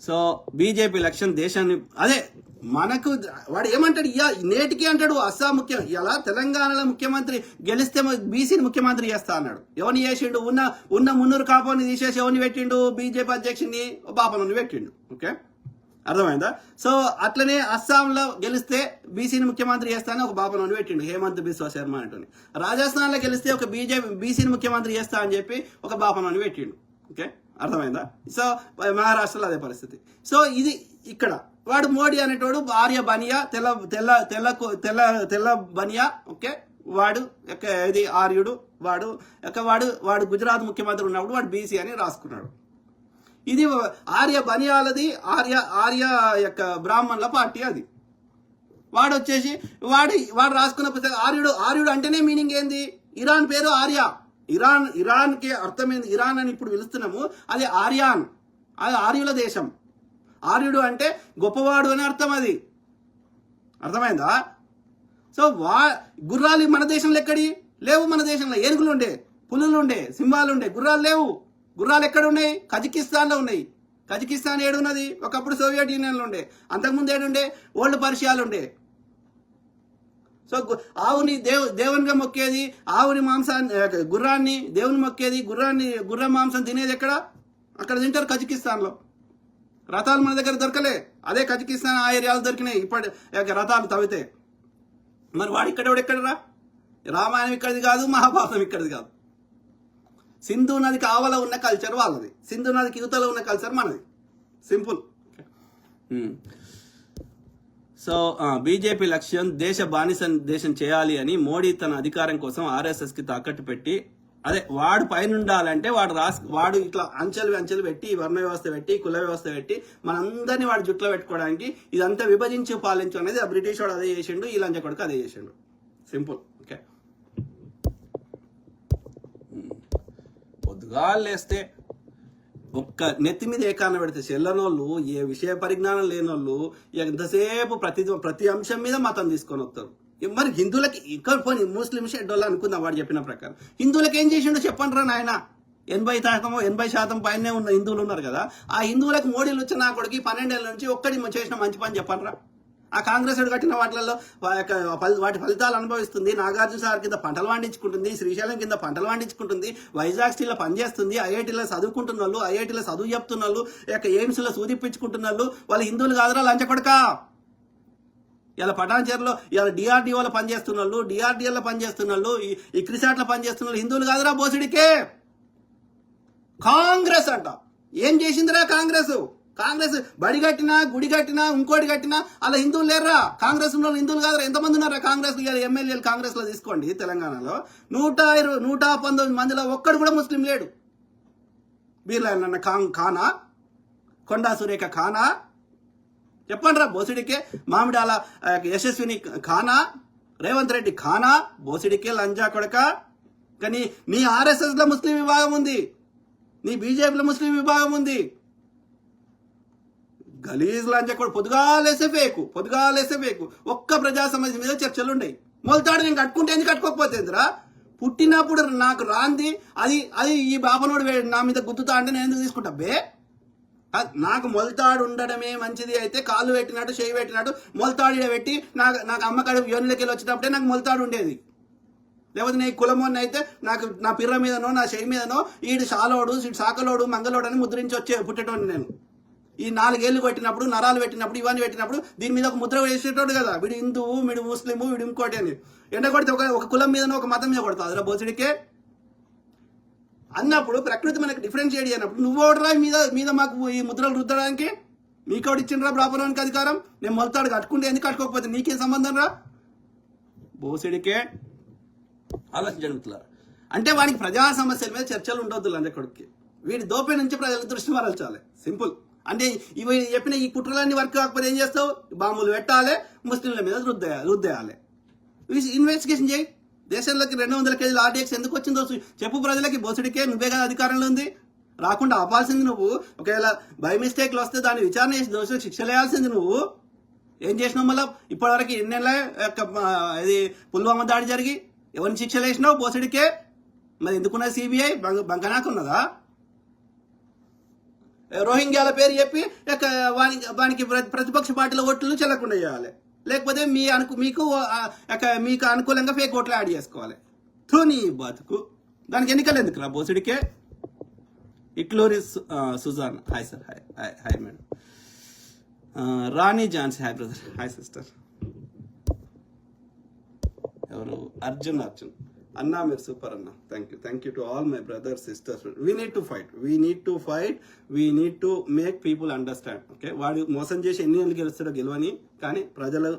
So BJP లక్ష్యం దేశాన్ని అదే మనకు వాడు ఏమంటాడు నేటికి అంటాడు అస్సాం ఇలా తెలంగాణలో ముఖ్యమంత్రి గెలిస్తే బీసీని ముఖ్యమంత్రి చేస్తా అన్నాడు. ఎవరిని చేసిండు? ఉన్న మున్నూరు కాపాని తీసేసి ఎవరిని పెట్టిండు? బీజేపీ అధ్యక్షుడిని బాపనని పెట్టిండు. ఓకే, అర్థమైందా? సో అట్లనే అస్సాంలో గెలిస్తే బీసీని ముఖ్యమంత్రి చేస్తానని ఒక బాపనని పెట్టిండు, హేమంత్ బిశ్వ శర్మ అంటని. రాజస్థాన్లో గెలిస్తే ఒక బీసీని ముఖ్యమంత్రి చేస్తా అని చెప్పి ఒక బాపనని పెట్టిండు. ఓకే, అర్థమైందా? సో మహారాష్ట్రలో అదే పరిస్థితి. సో ఇది ఇక్కడ వాడు మోడీ అనేటోడు ఆర్య బనియా, తెల్ల తెల్ల తెల్ల తెల్ల తెల్ల బనియా. ఓకే, వాడు ఇది ఆర్యుడు. వాడు వాడు గుజరాత్ ముఖ్యమంత్రి ఉన్నప్పుడు వాడు బీసీ అని రాసుకున్నాడు. ఇది ఆర్య బనియాలది, ఆర్య యొక్క బ్రాహ్మణుల పార్టీ అది. వాడు వచ్చేసి వాడు రాసుకున్న పుస్తకం ఆర్యుడు అంటేనే మీనింగ్ ఏంది? ఇరాన్ పేరు ఆర్య. ఇరాన్కి అర్థమైంది. ఇరాన్ అని ఇప్పుడు పిలుస్తున్నాము, అది ఆర్యాన్, అది ఆర్యుల దేశం. ఆర్యుడు అంటే గొప్పవాడు అని అర్థం. అది అర్థమైందా? సో గుర్రాలు మన దేశంలో ఎక్కడి లేవు. మన దేశంలో ఏనుగులు ఉండే, పులులు ఉండే, సింహాలు ఉండే, గుర్రాలు లేవు. గుర్రాలు ఎక్కడ ఉన్నాయి? కజకిస్తాన్లో ఉన్నాయి. కజకిస్తాన్ ఏడున్నది? ఒకప్పుడు సోవియట్ యూనియన్లో ఉండే. అంతకుముందు ఏడుండే? ఓల్డ్ పర్షియాలు ఉండే. సో ఆవుని దేవునిగా మొక్కేది, ఆవుని మాంసాన్ని, గుర్రాన్ని దేవుని మొక్కేది, గుర్రం మాంసం తినేది ఎక్కడ? అక్కడ తింటారు కజకిస్తాన్లో. రథాలు మన దగ్గర దొరకలే, అదే కజకిస్తాన్ ఆ ఏరియాలు దొరికినాయి ఇప్పటి రథాలు తవ్వితే. మరి వాడు ఎక్కడరా? రామాయణం ఇక్కడిది కాదు, మహాభారతం ఇక్కడిది కాదు. సింధు నదికి ఆవల ఉన్న కల్చర్ వాళ్ళది, సింధు నదికి యువతలో ఉన్న కల్చర్ మనది. సింపుల్. సో బీజేపీ లక్ష్యం దేశ బానిస దేశం చేయాలి అని మోడీ తన అధికారం కోసం ఆర్ఎస్ఎస్కి తాకట్టు పెట్టి, అదే వాడు పైన ఉండాలంటే వాడు ఇట్లా అంచెలు పెట్టి, వర్ణ వ్యవస్థ పెట్టి, కుల వ్యవస్థ పెట్టి మనందరినీ వాడు జుట్లో పెట్టుకోవడానికి ఇదంతా విభజించి పాలించు అనేది ఆ బ్రిటిష్ వాడు అదే చేసిండు, ఈ లంచ కొడుకు అదే చేసిండు. సింపుల్. ఓకే, పొద్దుగా లేస్తే ఒక్క నెత్తి మీద ఏకాన్న పెడితే చెల్లనోళ్ళు, ఏ విషయ పరిజ్ఞానం లేనోళ్ళు ఎంతసేపు ప్రతి అంశం మీద మతం తీసుకొని వస్తారు. మరి హిందువులకి ఇక్కడ పోనీ ముస్లిం షెడ్యూల్ అనుకుందాం, వాడు చెప్పిన ప్రకారం హిందువులకి ఏం చేసిండో చెప్పండి రా నాయన. 80% పైనే ఉన్న హిందువులు ఉన్నారు కదా, ఆ హిందువులకు మోడీలు వచ్చిన కొడుకు 12 ఏళ్ళ నుంచి ఒక్కడి చేసిన మంచి పని చెప్పండి రా. ఆ కాంగ్రెస్ కట్టిన వాటిలలో వాటి ఫలితాలు అనుభవిస్తుంది. నాగార్జున సాగర్ కింద పంటలు పండించుకుంటుంది, శ్రీశైలం కింద పంటలు పండించుకుంటుంది, వైజాగ్ స్టీల్లో పనిచేస్తుంది, ఐఐటీలో చదువుకుంటున్న వాళ్ళు, ఐఐటీలో చదువు చెప్తున్న వాళ్ళు, ఎయిమ్స్లో సూదిప్పించుకుంటున్న వాళ్ళు హిందువులు కాదురా లంచ కొడుక. ఇలా పటాన్చేరులో ఇలా డిఆర్డీఓలో పనిచేస్తున్న వాళ్ళు, డిఆర్డీఎల్లో పనిచేస్తున్న వాళ్ళు, ఈ క్రిసాట్లో పనిచేస్తున్న వాళ్ళు హిందువులు కాదురా బోసిడికే. కాంగ్రెస్ అంట ఏం చేసిందిరా కాంగ్రెస్ బడి కట్టినా, గుడి కట్టినా, ఇంకోటి కట్టినా అలా హిందువులు లేరురా. కాంగ్రెస్ ఉన్న హిందువులు కాదురా. ఎంతమంది ఉన్నారా కాంగ్రెస్ ఎమ్మెల్యేలు? కాంగ్రెస్ లో తీసుకోండి తెలంగాణలో 119 మందిలో ఒక్కడు కూడా ముస్లిం లేడు. బీర్లా ఖానా, కొండా సురేఖ ఖానా, చెప్పండి రా బోసిడికే. మామిడాల యశస్విని ఖానా, రేవంత్ రెడ్డి ఖానా, బోసిడికే లంజా కొడక. కానీ నీ ఆర్ఎస్ఎస్ లో ముస్లిం విభాగం ఉంది, నీ బీజేపీలో ముస్లిం విభాగం ఉంది. గలీజ్ లంజా కూడా పొద్దుగాలేసే ఫేకు. ఒక్క ప్రజా సమస్య మీద చర్చలు ఉండయి. మొలతాడు నేను కట్టుకుంటే ఎందుకు కట్టుకోకపోతేందిరా? పుట్టినప్పుడు నాకు రాంది అది ఈ బాపనోడు నా మీద గుద్దుతా అంటే నేను ఎందుకు తీసుకుంటా బే? నాకు మొలతాడు ఉండడమే మంచిది. అయితే కాళ్ళు పెట్టినట్టు, చేయి పెట్టినట్టు మొలతాడు పెట్టి నాకు అమ్మకాడు యోనిలోకి వెళ్ళి వచ్చినప్పుడే నాకు మొలతాడు ఉండేది. లేకపోతే నీ కులమోని అయితే నాకు నా పిర్ర మీదనో, నా చేయి మీదనో ఈడు శాలోడు, సాకలోడు, మంగళోడు అని ముద్రించి పుట్టేటోని నేను. ఈ 4 ఏళ్ళు పెట్టినప్పుడు, నరాలు పెట్టినప్పుడు, ఇవన్నీ పెట్టినప్పుడు దీని మీద ఒక ముద్ర వేసేటోడు కదా. వీడు హిందువు, వీడు ముస్లిము, వీడు ఇంకోటి అని ఎండ కొడితే ఒక కులం మీదనో ఒక మతం మీద కొడతావు అదిరా బోసిడికే అన్నప్పుడు ప్రకృతి మనకు డిఫరెన్షియేట్ చేయనప్పుడు నువ్వు ఓడరా మీద మాకు ఈ ముద్రలు రుద్దడానికి? మీకోటి ఇచ్చిండ్రా బ్రాహ్మణానికి అధికారం? నేను మొలతాడు కట్టుకుంటే ఎందుకు కట్టుకోకపోతే నీకేం సంబంధం రా బోసిడికే? ఆలోచన జరుగుతున్నారు. అంటే వానికి ప్రజా సమస్యల మీద చర్చలు ఉండొద్దు లంజకొడుకి. వీడి దోపే నుంచి ప్రజల దృష్టి మరల్చాలి. సింపుల్. అంటే ఇవి చెప్పిన ఈ కుట్రలన్నీ వర్క్ కాకపోతే ఏం చేస్తావు? బాంబులు పెట్టాలి, ముస్లింల మీద రుద్దేయాలి. ఇన్వెస్టిగేషన్ చేయి. దేశంలోకి 200 కేజీల ఆర్డీఎక్స్ ఎందుకు వచ్చిందో చెప్పు ప్రజలకి. బోసుడికే నువ్వే కదా అధికారంలో ఉంది. రాకుండా ఆపాల్సింది నువ్వు. ఒకవేళ బై మిస్టేక్లు వస్తే దాన్ని విచారణ చేసి దోషులకు శిక్ష వేయాల్సింది నువ్వు. ఏం చేసినావు? మళ్ళీ ఇప్పటివరకు ఎన్నెళ్ళ ఇది పుల్వామా దాడి జరిగి ఎవరిని శిక్షలు వేసినావు? బోసుడికే. మరి ఎందుకున్నది సిబిఐ? బంకనాకున్నదా? రోహింగ్యాల పేరు చెప్పి వానికి ప్రతిపక్ష పార్టీల ఓట్లు చెల్లకుండా చేయాలి, లేకపోతే మీకు అనుకూలంగా ఫేక్ ఓట్లు యాడ్ చేసుకోవాలి. నీ బతుకు దానికి ఎన్నికలు ఎందుకు రా బోసుడికే. Itluri Sujan hi sir, hi madam. Rani Jhansi hi brother, hi sister. ఎవరు అర్జున్ అన్నా మీరు సూపర్ అన్న. Thank you to all my brothers sisters. We need to fight, we need to make people understand. Okay, వాడు మోసం చేసి ఎన్ని ఏళ్ళు గెలుస్తాడో గెలవని, కానీ ప్రజలు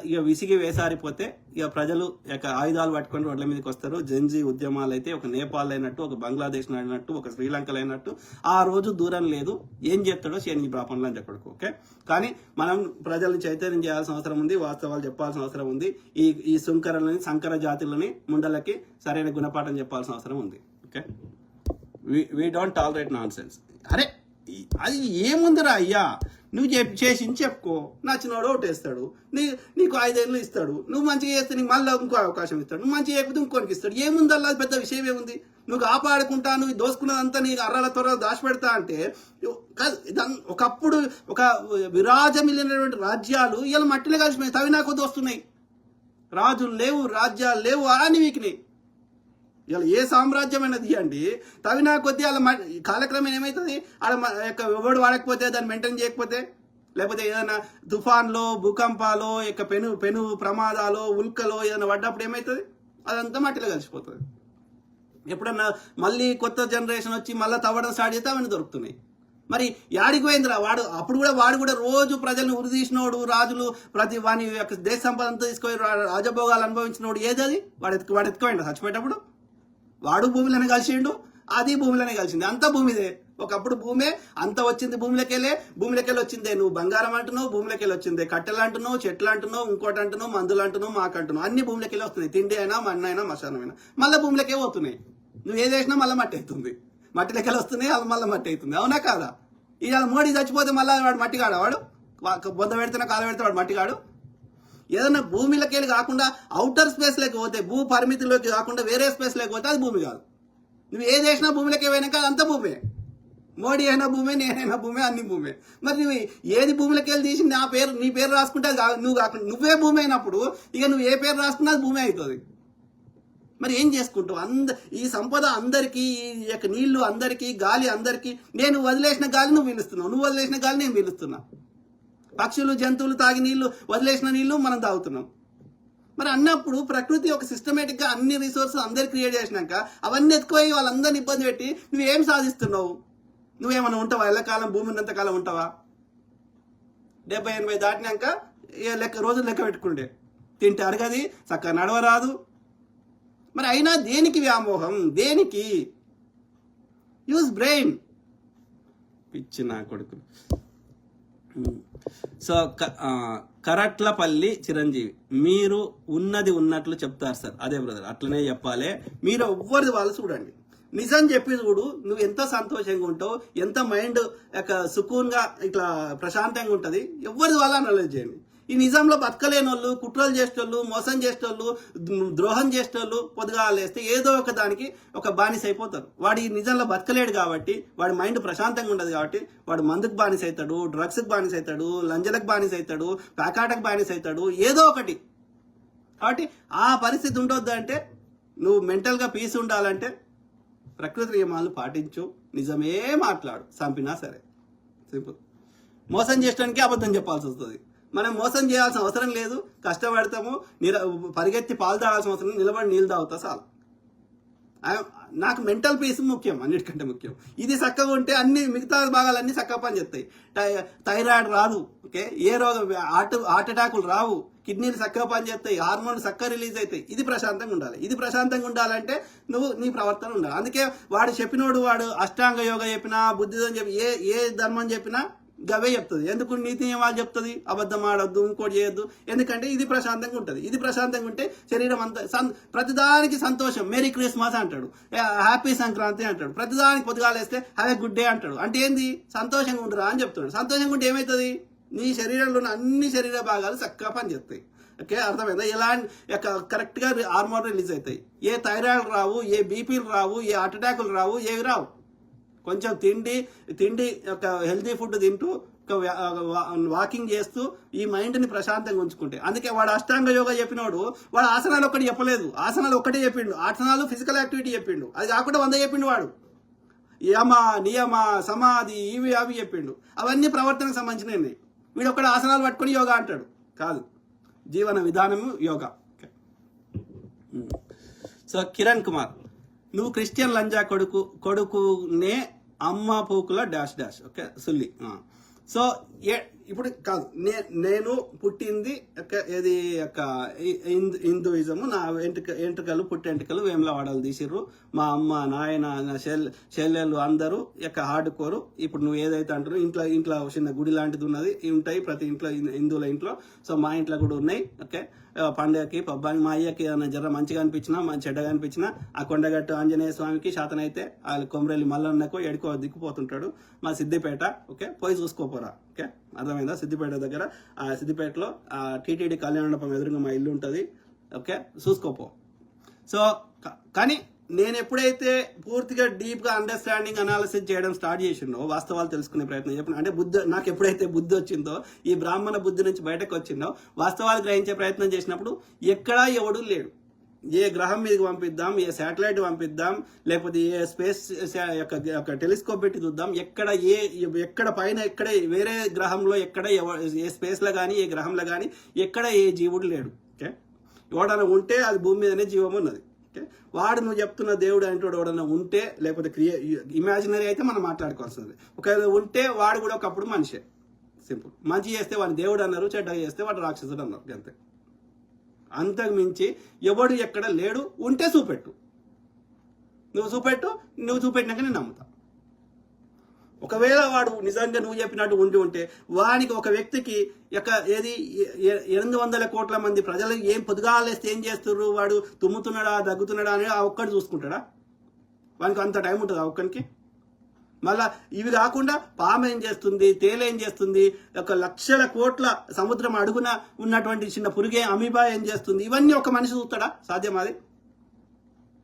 ఇక విసిగి వేసారిపోతే ఇక ప్రజలు ఇక ఆయుధాలు పట్టుకొని రోడ్ల మీదకి వస్తారు. జంజీ ఉద్యమాలు అయితే ఒక నేపాల్ అయినట్టు, ఒక బంగ్లాదేశ్ అయినట్టు, ఒక శ్రీలంకలో అయినట్టు ఆ రోజు దూరం లేదు. ఏం చెప్తాడో శని బ్రాపంలో అని చెప్పడుకు. ఓకే, కానీ మనం ప్రజల్ని చైతన్యం చేయాల్సిన అవసరం ఉంది, వాస్తవాలు చెప్పాల్సిన అవసరం ఉంది. ఈ సంకర జాతులని ముండలకి సరైన గుణపాఠం చెప్పాల్సిన అవసరం ఉంది. Okay, we don't tolerate non sense. అరే అది ఏముందిరా అయ్యా, నువ్వు చేసింది చెప్పుకో, నచ్చినోడు ఓటేస్తాడు, నీకు 5 ఏళ్ళు ఇస్తాడు, నువ్వు మంచిగా చేస్తే నీకు మళ్ళీ ఇంకో అవకాశం ఇస్తాడు, నువ్వు మంచిగా చేయకపోతే ఇంకోనికి ఇస్తాడు. ఏముంది అలా పెద్ద విషయం ఏముంది? నువ్వు కాపాడుకుంటా, నువ్వు దోసుకున్నదంతా నీకు అర్రల త్వరలు దాచిపెడతా అంటే ఒకప్పుడు ఒక విరాజమిల్లినటువంటి రాజ్యాలు ఇలా మట్టిలో కలిసిపోయి తవి నాకు వస్తున్నాయి. రాజులు లేవు, రాజ్యాలు లేవు, అని వీకినాయి. ఇలా ఏ సామ్రాజ్యమైనా తీయండి, తవినా కొద్దీ వాళ్ళ కాలక్రమేణా ఏమవుతుంది, ఎవడు వాడకపోతే దాన్ని మెయింటైన్ చేయకపోతే, లేకపోతే ఏదైనా తుఫాన్లో, భూకంపాలో, పెను ప్రమాదాలు, ఉల్కలో ఏదైనా పడ్డప్పుడు ఏమవుతుంది, అదంతా మట్టిలో కలిసిపోతుంది. ఎప్పుడన్నా మళ్ళీ కొత్త జనరేషన్ వచ్చి మళ్ళీ తవ్వడం స్టార్ట్ చేస్తే అవన్నీ దొరుకుతున్నాయి. మరి యాడికి పోయిందిరా వాడు కూడా రోజు ప్రజల్ని ఉరిదీసినోడు, రాజులు వాని యొక్క దేశ సంపద అంతా తీసుకొని రాజభోగాలు అనుభవించినోడు ఏదది? వాడు ఎత్తుకోండి చచ్చిపోయేటప్పుడు. వాడు భూమిలోనే కలిసిండు, అది భూమిలోనే కలిసింది, అంతా భూమిదే. ఒకప్పుడు భూమే అంత వచ్చింది, భూమిలోకెళ్ళి వచ్చిందే. నువ్వు బంగారం అంటున్నావు, భూమిలోకెళ్ళి వచ్చిందే. కట్టెలు అంటున్నావు, చెట్లు అంటున్నావు, ఇంకోటి అంటున్నావు, మందులు అంటున్నావు, మాకంటున్నావు, అన్ని భూమిలోకెళ్ళి వస్తున్నాయి. తిండి అయినా, మన్ను అయినా, మశానమైనా మళ్ళీ భూమిలోకే పోతున్నాయి. నువ్వు ఏ చేసినా మళ్ళీ మట్టి అవుతుంది, మట్టిలోకెళ్ళి వస్తున్నాయి, అది మళ్ళీ మట్టి అవుతుంది. అవునా కాదా? ఇవాళ మోడీ చచ్చిపోతే మళ్ళీ వాడు మట్టిగాడు, వాడు బొద్ద పెడితేనే కాలు పెడితే వాడు మట్టిగాడు. ఏదైనా భూమిలోకి కాకుండా అవుటర్ స్పేస్ లోకి పోతే, భూ పరిమితిలోకి కాకుండా వేరే స్పేస్ లోకి పోతే అది భూమి కాదు. నువ్వు ఏ చేసినా భూమిలోకి పోయినాక అదంతా భూమే. మోడీ అయినా భూమే, నేనైనా భూమే, అన్ని భూమే. మరి నువ్వు ఏది భూమిలోకి వెళ్ళి తీసి నీ పేరు రాసుకుంటే నువ్వు కాకుండా నువ్వే భూమి అయినప్పుడు ఇక నువ్వు ఏ పేరు రాసుకున్నా అది భూమి అవుతుంది. మరి ఏం చేసుకుంటావు? ఈ సంపద అందరికీ, ఈ యొక్క నీళ్లు అందరికీ, గాలి అందరికీ. నేను వదిలేసిన గాలి నువ్వు పీలుస్తున్నావు, నువ్వు వదిలేసిన గాలి నేను పీలుస్తున్నా. పక్షులు, జంతువులు తాగి నీళ్లు, వదిలేసిన నీళ్లు మనం తాగుతున్నాం. మరి అన్నప్పుడు ప్రకృతి ఒక సిస్టమేటిక్ గా అన్ని రిసోర్సెస్ అందరు క్రియేట్ చేసినాక అవన్నీ ఎత్తుకుపోయి వాళ్ళందరినీ ఇబ్బంది పెట్టి నువ్వేం సాధిస్తున్నావు? నువ్వేమన్నా ఉంటావా? ఎల్లకాలం భూమి ఉన్నంతకాలం ఉంటావా? 70-80 దాటినాక రోజులు లెక్క పెట్టుకుంటే తింటే అరగది, చక్కగా నడవరాదు. మరి అయినా దేనికి వ్యామోహం? దేనికి? Use brain. పిచ్చి నా కొడుకు. సో కరట్లపల్లి చిరంజీవి, మీరు ఉన్నది ఉన్నట్లు చెప్తారు సార్. అదే బ్రదర్, అట్లనే చెప్పాలి. మీరు ఎవ్వరిది వాళ్ళు చూడండి, నిజం చెప్పి చూడు. నువ్వు ఎంత సంతోషంగా ఉంటావు, ఎంత మైండ్ సుకూన్గా ఇట్లా ప్రశాంతంగా ఉంటుంది. ఎవరిది వాళ్ళు అనలైజ్ చేయండి. ఈ నిజంలో బతకలేని వాళ్ళు, కుట్రలు చేసేటోళ్ళు, మోసం చేసేటోళ్ళు, ద్రోహం చేసేటోళ్ళు పొద్దుగాలేస్తే ఏదో ఒక దానికి ఒక బానిస అయిపోతారు. వాడు ఈ నిజంలో బతకలేడు కాబట్టి, వాడి మైండ్ ప్రశాంతంగా ఉండదు కాబట్టి వాడు మందుకు బానిస అవుతాడు, డ్రగ్స్కి బానిస అవుతాడు, లంజలకు బానిస అవుతాడు, ప్యాకాటకు బానిస అవుతాడు, ఏదో ఒకటి. కాబట్టి ఆ పరిస్థితి ఉండొద్దు అంటే, నువ్వు మెంటల్గా పీస్ ఉండాలంటే ప్రకృతి నియమాలు పాటించు, నిజమే మాట్లాడు, చంపినా సరే. సింపుల్. మోసం చేయడానికి అబద్ధం చెప్పాల్సి వస్తుంది. మనం మోసం చేయాల్సిన అవసరం లేదు, కష్టపడతాము, పరిగెత్తి పాలు తాగాల్సిన అవసరం, నిలబడి నీళ్ళు తాగుతా చాలు. నాకు మెంటల్ పీస్ ముఖ్యం, అన్నిటికంటే ముఖ్యం. ఇది చక్కగా ఉంటే అన్ని మిగతా భాగాలన్నీ చక్కగా పని చేస్తాయి. థైరాయిడ్ రాదు, ఓకే, ఏ రోగం, హార్ట్ అటాకులు రావు, కిడ్నీలు చక్కగా పని చేస్తాయి, హార్మోన్లు చక్కగా రిలీజ్ అవుతాయి. ఇది ప్రశాంతంగా ఉండాలి. ఇది ప్రశాంతంగా ఉండాలంటే నువ్వు నీ ప్రవర్తన ఉండాలి. అందుకే వాడు చెప్పినోడు, వాడు అష్టాంగ యోగ చెప్పినా, బుద్ధిజం చెప్పి, ఏ ధర్మం చెప్పినా గవే చెప్తుంది. ఎందుకు? నీతి నియమాలు చెప్తుంది. అబద్ధం ఆడొద్దు, ఇంకోటి చేయొద్దు. ఎందుకంటే ఇది ప్రశాంతంగా ఉంటుంది. ఇది ప్రశాంతంగా ఉంటే శరీరం అంతా ప్రతిదానికి సంతోషం. మేరీ క్రిస్మస్ అంటాడు, హ్యాపీ సంక్రాంతి అంటాడు, ప్రతిదానికి పొద్దుగాలేస్తే హ్యావ్ ఏ గుడ్ డే అంటాడు. అంటే ఏంది? సంతోషంగా ఉండరా అని చెప్తాడు. సంతోషంగా ఉంటే ఏమవుతుంది? నీ శరీరంలో ఉన్న అన్ని శరీర భాగాలు చక్కగా పనిచేస్తాయి. ఓకే, అర్థమైందా? ఎలాంటి కరెక్ట్గా హార్మోన్ రిలీజ్ అవుతాయి. ఏ థైరాయిడ్ రావు, ఏ బీపీలు రావు, ఏ హార్ట్ అటాకులు రావు, ఏవి రావు. కొంచెం తిండి ఒక హెల్తీ ఫుడ్ తింటూ వాకింగ్ చేస్తూ ఈ మైండ్ని ప్రశాంతంగా ఉంచుకుంటే. అందుకే వాడు అష్టాంగ యోగా చెప్పినోడు వాడు ఆసనాలు ఒక్కటి చెప్పలేదు, ఆసనాలు ఒక్కటే చెప్పిండు, ఆసనాలు ఫిజికల్ యాక్టివిటీ చెప్పిండు. అది కాకుండా 100 చెప్పిండు వాడు. యమ నియమ సమాధి ఇవి అవి చెప్పిండు. అవన్నీ ప్రవర్తనకు సంబంధించినవి. వీడు ఒక్కడ ఆసనాలు పట్టుకొని యోగా అంటాడు. కాదు, జీవన విధానము యోగా. సో కిరణ్ కుమార్, నువ్వు క్రిస్టియన్ లంజా కొడుకునే అమ్మ పూకుల డాష్ డాష్. ఓకే సుల్లి. సో ఇప్పుడు కాదు, నేను పుట్టింది ఏది హిందూయిజము. నా ఎంట్రుకలు పుట్టెంట్రుకలు వేములవాడలు తీసిర్రు. మా అమ్మ నాయన నా చెల్లెళ్ళు అందరూ హార్డ్ కోరు. ఇప్పుడు నువ్వు ఏదైతే అంటారో ఇంట్లో చిన్న గుడి లాంటిది ఉన్నది ఉంటాయి ప్రతి ఇంట్లో, హిందువుల ఇంట్లో. సో మా ఇంట్లో కూడా ఉన్నాయి. ఓకే, పండుగకి పబ్బానికి మా అయ్యకి ఏదైనా జర మంచిగా అనిపించినా చెడ్డగా అనిపించినా ఆ కొండగట్టు ఆంజనేయ స్వామికి శాతనైతే వాళ్ళు కొమరెల్లి మల్లన్నకో ఎడుకో దిక్కుపోతుంటాడు మా సిద్దిపేట. ఓకే, పోయి చూసుకోపోరా. ఓకే, అర్థమైందా? సిద్దిపేట దగ్గర సిద్దిపేటలో టీటీడీ కళ్యాణ మండపం ఎదురుగా మా ఇల్లు ఉంటుంది. ఓకే, చూసుకోపో. సో కానీ నేను ఎప్పుడైతే పూర్తిగా డీప్గా అండర్స్టాండింగ్ అనాలిసిస్ చేయడం స్టార్ట్ చేసిండో, వాస్తవాలు తెలుసుకునే ప్రయత్నం చెప్పిన అంటే నాకు ఎప్పుడైతే బుద్ధి వచ్చిందో, ఈ బ్రాహ్మణ బుద్ధి నుంచి బయటకు వచ్చిందో, వాస్తవాలు గ్రహించే ప్రయత్నం చేసినప్పుడు ఎక్కడా ఎవడు లేడు. ఏ గ్రహం మీదకి పంపిద్దాం, ఏ శాటిలైట్ పంపిద్దాం, లేకపోతే ఏ స్పేస్ యొక్క టెలిస్కోప్ పెట్టి చూద్దాం, ఎక్కడ పైన ఎక్కడ వేరే గ్రహంలో ఎక్కడ ఏ స్పేస్లో కానీ ఏ గ్రహంలో కానీ ఎక్కడ ఏ జీవుడు లేడు. ఓకే, ఎవడన్నా ఉంటే అది భూమి మీదనే జీవం ఉన్నది. వాడు నువ్వు చెప్తున్న దేవుడు అంటే ఎవడన్నా ఉంటే, లేకపోతే ఇమాజినరీ అయితే మనం మాట్లాడుకోవాల్సింది. ఒకవేళ ఉంటే వాడు కూడా ఒకప్పుడు మనిషే. సింపుల్. మంచి చేస్తే వాడిని దేవుడు అన్నారు, చెడ్డగా చేస్తే వాడు రాక్షసుడు అన్నారు. అంతే. అంతకు మించి ఎవడు ఎక్కడ లేడు. ఉంటే చూపెట్టు, నువ్వు చూపెట్టినాక నేను నమ్ముతా. ఒకవేళ వాడు నిజంగా నువ్వు చెప్పినట్టు ఉంటే వానికి ఒక వ్యక్తికి ఏది 800 కోట్ల మంది ప్రజలు ఏం పొద్దుగాలేస్తే ఏం చేస్తున్నారు, వాడు తుమ్ముతున్నాడా దగ్గుతున్నాడా అని ఆ ఒక్కడు చూసుకుంటాడా? వానికి అంత టైం ఉంటుంది ఆ ఒక్కడికి? మళ్ళా ఇవి కాకుండా పాము ఏం చేస్తుంది, తేలేం చేస్తుంది, 1,00,000 కోట్ల సముద్రం అడుగున ఉన్నటువంటి చిన్న పురుగే అమీబా ఏం చేస్తుంది, ఇవన్నీ ఒక మనిషి చూస్తాడా? సాధ్యమాది?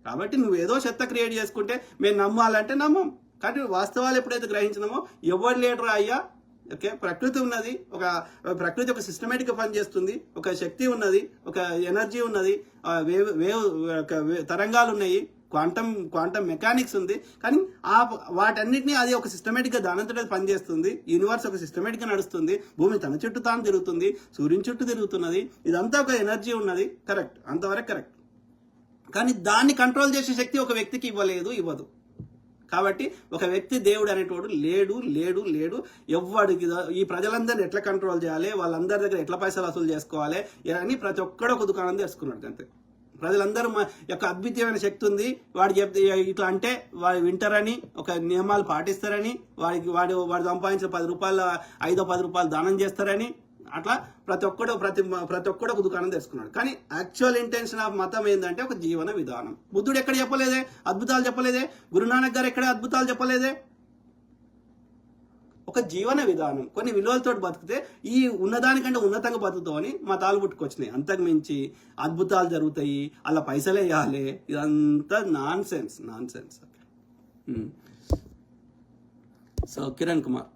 కాబట్టి నువ్వేదో చెత్త క్రియేట్ చేసుకుంటే మేము నమ్మాలంటే నమ్మం. కానీ వాస్తవాలు ఎప్పుడైతే గ్రహించినామో ఎవరు లేడరా అయ్యా. ఓకే, ప్రకృతి ఉన్నది, ప్రకృతి ఒక సిస్టమేటిక్గా పనిచేస్తుంది, ఒక శక్తి ఉన్నది, ఒక ఎనర్జీ ఉన్నది, తరంగాలు ఉన్నాయి, క్వాంటమ్ మెకానిక్స్ ఉంది. కానీ వాటన్నిటినీ అది ఒక సిస్టమేటిక్గా దానంతట పనిచేస్తుంది. యూనివర్స్ ఒక సిస్టమేటిక్గా నడుస్తుంది. భూమి తన చుట్టూ తాను తిరుగుతుంది, సూర్యుని చుట్టూ తిరుగుతున్నది. ఇదంతా ఒక ఎనర్జీ ఉన్నది. కరెక్ట్, అంతవరకు కరెక్ట్. కానీ దాన్ని కంట్రోల్ చేసే శక్తి ఒక వ్యక్తికి ఇవ్వదు. కాబట్టి ఒక వ్యక్తి దేవుడు అనేటోడు లేడు. ఎవ్వడికి ఈ ప్రజలందరినీ ఎట్లా కంట్రోల్ చేయాలి, వాళ్ళందరి దగ్గర ఎట్లా పైసలు వసూలు చేసుకోవాలి అని ప్రతి ఒక్కడు ఒక దుకాణం తెలుసుకున్నాడు. అంతే. ప్రజలందరూ యొక్క అద్భుతమైన శక్తి ఉంది, వాడు చెప్తే ఇట్లా అంటే వాడు వింటారని, ఒక నియమాలు పాటిస్తారని, వాడు సంపాదించిన 10 రూపాయలు 5-10 రూపాయలు దానం చేస్తారని, అట్లా ప్రతి ఒక్కడు ఒక దుకాణం తెలుసుకున్నాడు. కానీ యాక్చువల్ ఇంటెన్షన్ ఆఫ్ మతం ఏంటంటే ఒక జీవన విధానం. బుద్ధుడు ఎక్కడ చెప్పలేదే అద్భుతాలు చెప్పలేదే, గురునానక్ గారు ఎక్కడ అద్భుతాలు చెప్పలేదే. ఒక జీవన విధానం, కొన్ని విలువలతో బతికితే ఈ ఉన్నదానికంటే ఉన్నతంగా బతుకుతామని మతాలు పుట్టుకొచ్చినాయి. అంతకు మించి అద్భుతాలు జరుగుతాయి, అలా పైసలే వేయాలి, ఇదంతా non sense. So Kiran Kumar,